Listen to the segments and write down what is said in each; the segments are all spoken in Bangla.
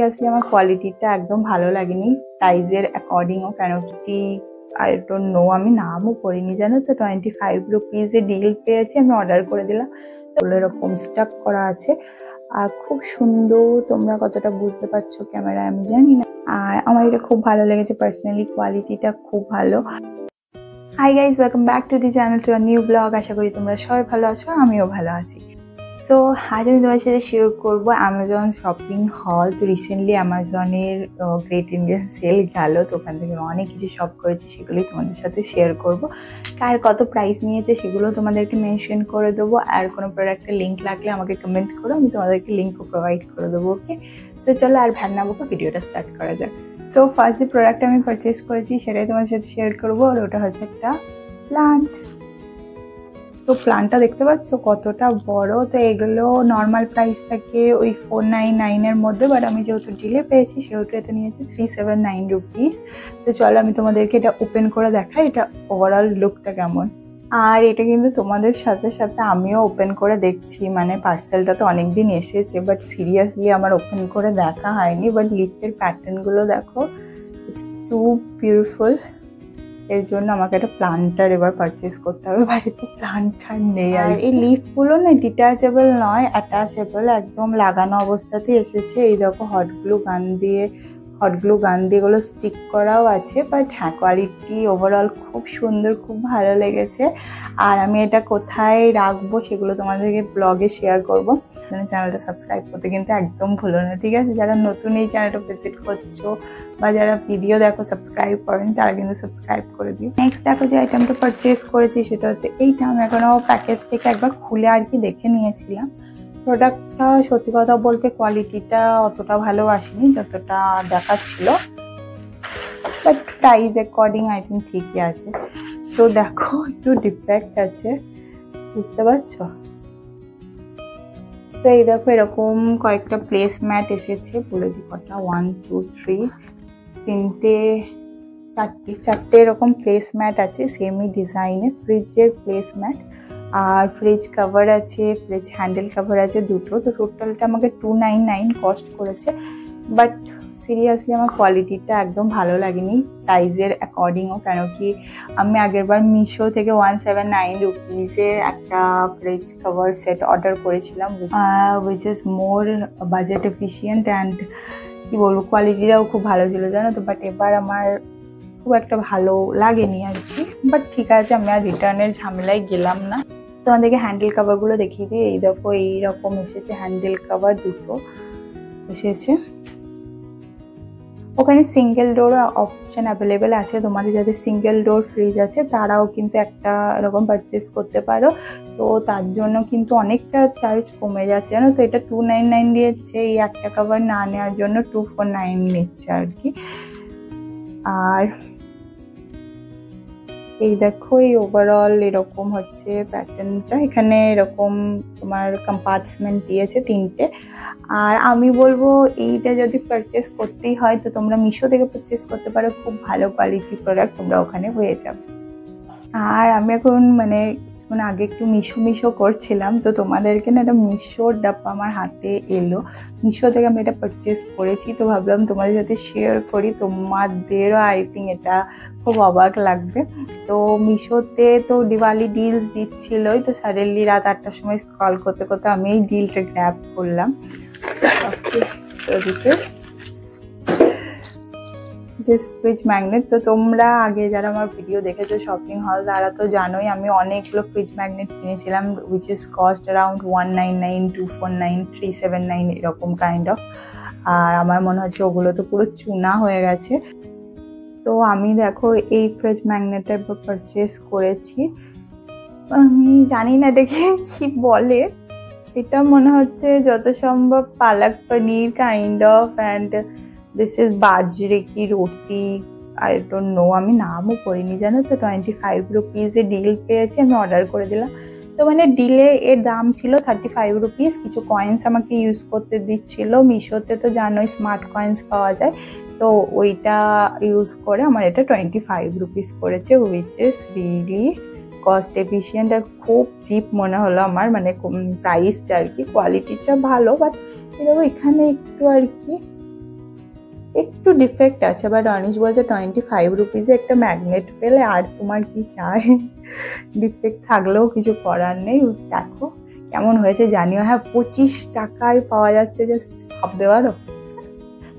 সিরিয়াসলি আমার কোয়ালিটিটা একদম ভালো লাগেনি প্রাইজের অ্যাকর্ডিংও, কেন কি আই ডোন্ট নো, আমি নামও পড়িনি জানো তো। 25 রুপিজে ডিল পেয়েছি, আমি অর্ডার করে দিলাম। এরকম স্টাক করা আছে আর খুব সুন্দর, তোমরা কতটা বুঝতে পারছো ক্যামেরা আমি জানি না। আর আমার এটা খুব ভালো লেগেছে পার্সোনালি, কোয়ালিটিটা খুব ভালো। Hi guys, welcome back to the channel, to a new blog. আশা করি তোমরা সবাই ভালো আছো, আমিও ভালো আছি। সো আজ আমি তোমার সাথে শেয়ার করবো অ্যামাজন শপিং হল। তো রিসেন্টলি অ্যামাজনের গ্রেট ইন্ডিয়ান সেল গেল, তো ওখান থেকে অনেক কিছু শপ করেছি, সেগুলোই তোমাদের সাথে শেয়ার করব। কার কত প্রাইস নিয়েছে সেগুলো তোমাদেরকে মেনশন করে দেবো। আর কোনো প্রোডাক্টের লিঙ্ক লাগলে আমাকে কমেন্ট করো, আমি তোমাদেরকে লিঙ্কও প্রোভাইড করে দেবো। ওকে, তো চলো আর ভাবনা বকো, ভিডিওটা স্টার্ট করা যাক। সো ফার্স্ট যে প্রোডাক্ট আমি পারচেস করেছি সেটাই তোমার সাথে শেয়ার করবো। আর ওটা হচ্ছে একটা প্লান্ট। তো প্লান্টটা দেখতে পাচ্ছ কতটা বড়। তো এগুলো নর্মাল প্রাইস থাকে ওই 499 এর মধ্যে, বাট আমি যেহেতু ডিলে পেয়েছি সেহেতু এটা নিয়েছি 379 রুপিস। তো চলো আমি তোমাদেরকে এটা ওপেন করে দেখাই, এটা ওভারঅল লুকটা কেমন। আর এটা কিন্তু তোমাদের সাথে সাথে আমিও ওপেন করে দেখছি, মানে পার্সেলটা তো অনেকদিন এসেছে, বাট সিরিয়াসলি আমার ওপেন করে দেখা হয়নি। বাট লিফের প্যাটার্নগুলো দেখো, ইটস টু বিউটিফুল। এর জন্য আমাকে একটা প্লান্টার এবার পারচেস করতে হবে, বাড়িতে প্লান্টার নেই। আর এই লিফগুলো না ডিটাচেবল নয়, অ্যাটাচেবল, একদম লাগানো অবস্থাতেই এসেছে। এই দেখো হট গ্লু গান দিয়ে এগুলো স্টিক করাও আছে। বাট হ্যাঁ, কোয়ালিটি ওভারঅল খুব সুন্দর, খুব ভালো লেগেছে। আর আমি এটা কোথায় রাখবো সেগুলো তোমাদেরকে ব্লগে শেয়ার করবো। চ্যানেলটা সাবস্ক্রাইব করতে কিন্তু একদম ভুলো না, ঠিক আছে? যারা নতুন এই চ্যানেলটা ভিজিট করছো বা যারা ভিডিও দেখো সাবস্ক্রাইব করেন, তারা কিন্তু সাবস্ক্রাইব করে দিও। নেক্সট দেখো যে আইটেমটা পারচেস করেছি সেটা হচ্ছে এইটা। আমি এখনো প্যাকেজ থেকে একবার খুলে আর কি দেখে নিয়েছিলাম। প্রোডাক্টটা সত্যি কথা বলতে কোয়ালিটিটা অতটা ভালো আসেনি যতটা দেখাচ্ছিল, but price according I think ঠিকই আছে। সো দেখো একটু ডিফেক্ট আছে, বুঝতে পারছো? তো এই দেখো এরকম কয়েকটা প্লেস ম্যাট এসেছে, বলে দিই কটা, 1 2 3 চারটে এরকম প্লেস ম্যাট আছে সেমি ডিজাইনে, ফ্রিজের প্লেস ম্যাট। আর ফ্রিজ কভার আছে, ফ্রিজ হ্যান্ডেল কভার আছে দুটো। তো টোটালটা আমাকে 299 কস্ট করেছে। বাট সিরিয়াসলি আমার কোয়ালিটিটা একদম ভালো লাগেনি প্রাইজের অ্যাকর্ডিংও, কেন কি আমি আগেরবার মিশো থেকে 179 রুপিসে একটা ফ্রিজ কভার সেট অর্ডার করেছিলাম, which is more budget efficient and কি বলবো, কোয়ালিটিটাও খুব ভালো ছিল জানো তো। বাট এবার আমার খুব একটা ভালো লাগেনি আর কি। বাট ঠিক আছে, আমি আর রিটার্নের ঝামেলায় গেলাম না। তোমাদেরকে হ্যান্ডেল কাভারগুলো দেখিয়ে দিই। এই দেখো এইরকম এসেছে হ্যান্ডেল কাভার, দুটো এসেছে। ওখানে সিঙ্গেল ডোর অপশন অ্যাভেলেবেল আছে, তোমাদের যাদের সিঙ্গেল ডোর ফ্রিজ আছে তারাও কিন্তু একটা এরকম পারচেস করতে পারো। তো তার জন্য কিন্তু অনেকটা চার্জ কমে যাচ্ছে জানো তো। এটা 299 দিয়েছে, এই একটা কাভার না নেওয়ার জন্য 249 নিচ্ছে আর কি। আর এই দেখো এই ওভারঅল এরকম হচ্ছে প্যাটার্নটা। এখানে এরকম তোমার কম্পার্টমেন্ট দিয়েছে 3টে। আর আমি বলবো এইটা যদি পারচেস করতেই হয় তো তোমরা মিশো থেকে পারচেস করতে পারো, খুব ভালো কোয়ালিটি প্রোডাক্ট তোমরা ওখানে হয়ে যাবে। আর আমি এখন মানে কিছুক্ষণ আগে একটু মিশো করছিলাম, তো তোমাদেরকে না একটা মিশোর ডাব্বা আমার হাতে এলো। মিশো থেকে আমি এটা পারচেস করেছি, তো ভাবলাম তোমাদের সাথে শেয়ার করি, তোমাদেরও আই থিঙ্ক এটা খুব অবাক লাগবে। তো মিশোতে তো দিওয়ালি ডিলস দিচ্ছিলই, তো সাডেনলি রাত 8টার সময় স্ক্রল করতে করতে আমি এই ডিলটা গ্র্যাব করলাম। This fridge magnet. তো তোমরা আগে যারা আমার ভিডিও দেখেছো শপিং হল, তারা তো জানোই আমি অনেকগুলো ফ্রিজ ম্যাগনেট কিনেছিলাম, উইচ ইজ কস্ট অ্যারাউন্ড 199, 249, 379 এরকম কাইন্ড অফ। আর আমার মনে হচ্ছে ওগুলো তো পুরো চুনা হয়ে গেছে। তো আমি দেখো এই ফ্রিজ ম্যাগনেটটা একবার পারচেস করেছি। আমি জানি না এটাকে কি বলে, এটা মনে হচ্ছে যত সম্ভব palak paneer kind of, and this is বাজরে কি রুটি, আই ডোন্ট নো, আমি নামও পড়িনি জানো তো। 25 রুপিসে ডিল পেয়েছি, আমি অর্ডার করে দিলাম। তো মানে ডিলে এর দাম ছিল 35 রুপিস। কিছু কয়েন্স আমাকে ইউজ করতে দিচ্ছিল, মিশোতে তো জানোই স্মার্ট কয়েন্স পাওয়া যায়, তো ওইটা ইউজ করে আমার এটা 25 রুপিস পড়েছে, which is really cost efficient. আর খুব চিপ মনে হলো আমার, মানে প্রাইসটা আর কি। কোয়ালিটিটা ভালো, বাট দেখো এখানে একটু আর কি একটু ডিফেক্ট আছে, বাট অনিশ বলছে 25 রুপিসে একটা ম্যাগনেট পেলে আর তোমার কি চাই। ডিফেক্ট থাকলেও কিছু করার নেই। দেখো কেমন হয়েছে জানিও। হ্যাঁ 25 টাকায় পাওয়া যাচ্ছে, জাস্ট ভাবতে পারো।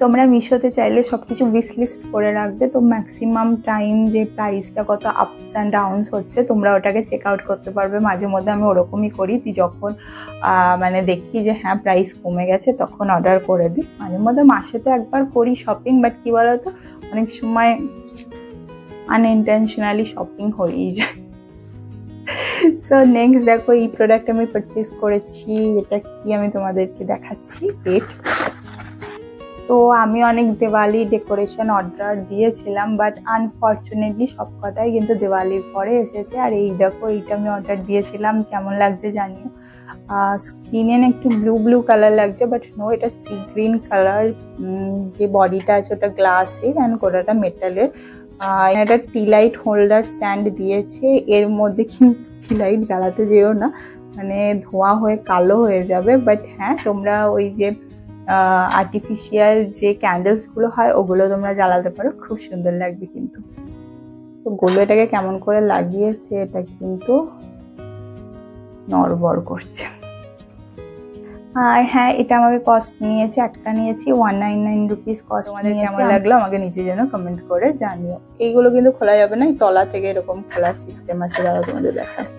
তোমরা মিশোতে চাইলে সবকিছু উইশ লিস্ট করে রাখবে, তো ম্যাক্সিমাম টাইম যে প্রাইসটা কত আপস অ্যান্ড ডাউনস হচ্ছে তোমরা ওটাকে চেক আউট করতে পারবে। মাঝে মধ্যে আমি ওরকমই করি, যখন মানে দেখি যে হ্যাঁ প্রাইস কমে গেছে তখন অর্ডার করে দিই। মাঝে মধ্যে মাসে তো একবার করি শপিং, বাট কি বলতো অনেক সময় আনইনটেনশনালি শপিং হয়েই যায়। সো নেক্সট দেখো এই প্রোডাক্ট আমি পারচেস করেছি। এটা কি আমি তোমাদেরকে দেখাচ্ছি। তো আমি অনেক দিওয়ালি ডেকোরেশন অর্ডার দিয়েছিলাম, বাট আনফর্চুনেটলি সব কটাই কিন্তু দিওয়ালির পরে এসেছে। আর এই দেখো এইটা আমি অর্ডার দিয়েছিলাম, কেমন লাগছে জানিও। স্কিনে একটু ব্লু ব্লু কালার লাগছে, বাট নো, এটা সি গ্রিন কালার। যে বডিটা আছে ওটা গ্লাসের অ্যান্ড গোটাটা মেটালের। এটা টি লাইট হোল্ডার স্ট্যান্ড দিয়েছে। এর মধ্যে কিন্তু টি লাইট জ্বালাতে যেও না, মানে ধোঁয়া হয়ে কালো হয়ে যাবে। বাট হ্যাঁ তোমরা ওই যে আর্টিফিশিয়াল যে ক্যান্ডেলসগুলো হয় ওগুলো তোমরা জ্বালাতে পারো, খুব সুন্দর লাগবে কিন্তু। তো গোলো এটাকে কেমন করে লাগিয়েছে, এটা কিন্তু নড়বড় করছে। আর হ্যাঁ এটা আমাকে কস্ট নিয়েছে, একটা নিয়েছি 199 রুপিস কস্ট। তোমাদের কেমন লাগলো আমাকে নিচে যেন কমেন্ট করে জানিও। এইগুলো কিন্তু খোলা যাবে না, এই তলা থেকে এরকম খোলার সিস্টেম আছে, যারা তোমাদের দেখায়।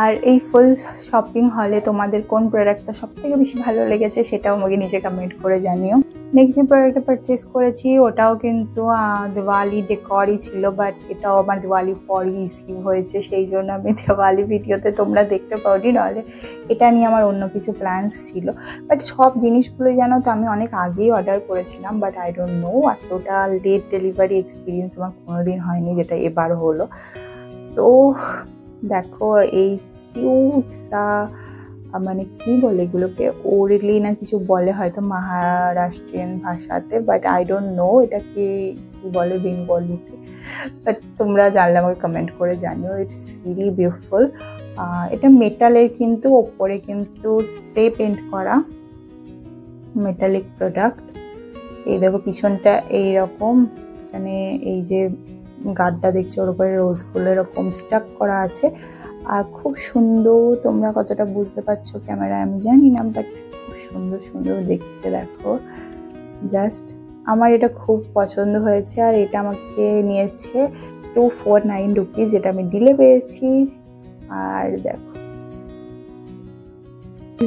আর এই ফুল শপিং হলে তোমাদের কোন প্রোডাক্টটা সব থেকে বেশি ভালো লেগেছে সেটাও আমাকে নিচে কমেন্ট করে জানিও। নেক্সট যে প্রোডাক্টটা পারচেস করেছি ওটাও কিন্তু দিওয়ালি ডেকরই ছিল, বাট এটাও আমার দিওয়ালি পরই রিসিভ হয়েছে, সেই জন্য আমি দিওয়ালি ভিডিওতে তোমরা দেখতে পাওনি, নাহলে এটা নিয়ে আমার অন্য কিছু প্ল্যানস ছিল। বাট সব জিনিসগুলো জানো তো আমি অনেক আগেই অর্ডার করেছিলাম, বাট আই ডোন্ট নো এতটা লেট ডেলিভারি এক্সপিরিয়েন্স আমার কোনোদিন হয়নি, যেটা এবার হলো। তো দেখো এই কিউট মানে কি বলে এগুলোকে, ওরলি না কিছু বলে হয়তো মহারাষ্ট্রিয়ান ভাষাতে, বাট আই ডোন্ট নো এটা কি বলে বেঙ্গলিতে। বাট তোমরা জানলে আমাকে কমেন্ট করে জানিও। It's really beautiful. এটা মেটালের, কিন্তু ওপরে কিন্তু স্প্রে পেন্ট করা মেটালিক প্রোডাক্ট। এই দেখো পিছনটা এইরকম, এখানে এই যে গার্ডটা দেখছো ওর উপরে রোজগুলো এরকম স্টাক করা আছে। আর খুব সুন্দর, তোমরা কতটা বুঝতে পারছো ক্যামেরায় আমি জানি না, বাট খুব সুন্দর সুন্দর দেখতে। দেখো জাস্ট আমার এটা খুব পছন্দ হয়েছে। আর এটা আমাকে নিয়েছে 249 রুপিস, যেটা আমি ডিলে পেয়েছি। আর দেখো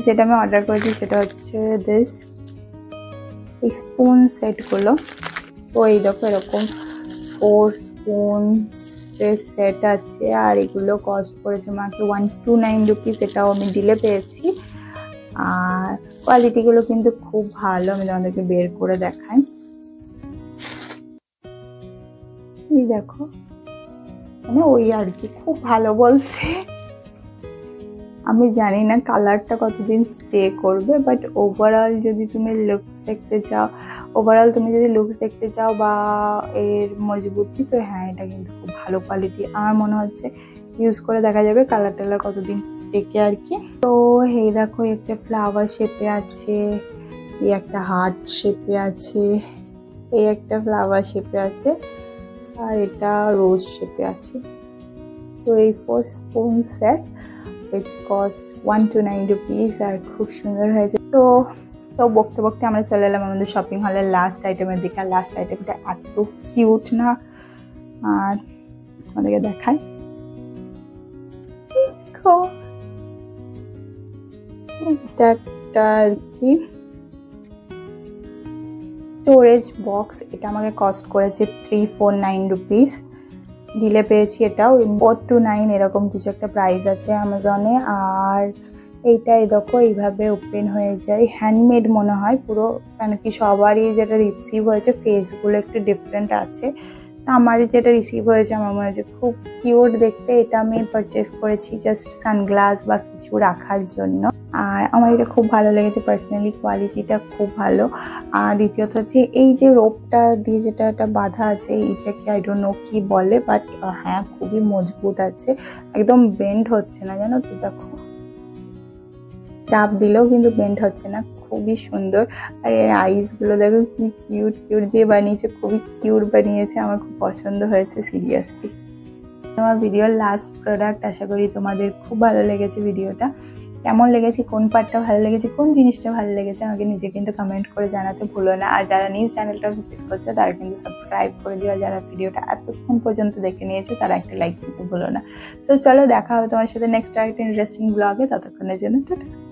যেটা আমি অর্ডার করেছি সেটা হচ্ছে দিস স্পুন সেটগুলো। তো এই দেখো এরকম 4 স্পুন সেট আছে, আর এগুলো কস্ট করেছে মাত্র 129 রুপিস, এটাও আমি ডিলে পেয়েছি। আর কোয়ালিটিগুলো কিন্তু খুব ভালো, আমি তোমাদেরকে বের করে দেখাই। এই দেখো মানে ওই আর কি, খুব ভালো বলছে। আমি জানি না কালারটা কতদিন স্টে করবে, বাট ওভারঅল যদি তুমি লুকস দেখতে চাও বা এর মজবুতি, তো হ্যাঁ এটা কিন্তু খুব ভালো কোয়ালিটি। আমার মনে হচ্ছে ইউজ করে দেখা যাবে কালার টালার কতদিন টেকে আর কি। তো এই দেখো একটা ফ্লাওয়ার শেপে আছে, এই একটা হার্ট শেপে আছে, এই একটা ফ্লাওয়ার শেপে আছে, আর এটা রোজ শেপে আছে। তো এই 4 spoon set which cost 129 rupees, আর খুব সুন্দর হয়েছে। তো বকতে বকতে আমরা চলে এলাম আমাদের শপিং হলের লাস্ট আইটেমের দিকে। আর লাস্ট আইটেমটা এত কিউট না, আর আমাদেরকে দেখাই। দেখো এটা একটা আর কি স্টোরেজ বক্স, এটা আমাকে কস্ট করেছে 349 রুপিস, ডিলে পেয়েছি। এটাও 429 এরকম কিছু একটা প্রাইস আছে অ্যামাজনে। আর এইটাই দেখো এইভাবে ওপেন হয়ে যায়, হ্যান্ডমেড মনে হয় পুরো, কেন কি সবারই যেটা রিসিভ হয়েছে ফেসগুলো একটু ডিফারেন্ট আছে, আমার যেটা রিসিভ হয়েছে আমার মনে হচ্ছে খুব কিউট দেখতে। এটা আমি পারচেস করেছি জাস্ট সানগ্লাস বা কিছু রাখার জন্য, আর আমার এটা খুব ভালো লেগেছে পার্সোনালি, কোয়ালিটিটা খুব ভালো। আর দ্বিতীয়ত হচ্ছে এই যে রোপটা দিয়ে যেটা বাঁধা আছে, এইটাকে আই ডোন্ট নো কি বলে, বাট হ্যাঁ খুবই মজবুত আছে, একদম বেন্ড হচ্ছে না, জানো তো। দেখো চাপ দিলেও কিন্তু বেন্ড হচ্ছে না, খুবই সুন্দর। আর এর আইস গুলো দেখো কি কিউট কিউট, যে বানিয়েছে খুবই কিউট বানিয়েছে, আমার খুব পছন্দ হয়েছে সিরিয়াসলি। আমার ভিডিওর লাস্ট প্রোডাক্ট, আশা করি তোমাদের খুব ভালো লেগেছে ভিডিওটা। কেমন লেগেছে, কোন পার্টটা ভালো লেগেছে, কোন জিনিসটা ভালো লেগেছে আমাকে নিজে কিন্তু কমেন্ট করে জানাতে ভুলো না। আর যারা নিউ চ্যানেলটা ভিজিট করছে তারা কিন্তু সাবস্ক্রাইব করে দিও, আর যারা ভিডিওটা এতক্ষণ পর্যন্ত দেখে নিয়েছে তারা একটা লাইক দিতে ভুলো না। তো চলো দেখা হবে তোমার সাথে নেক্সট একটা ইন্টারেস্টিং ব্লগে, ততক্ষণের জন্য টাটা।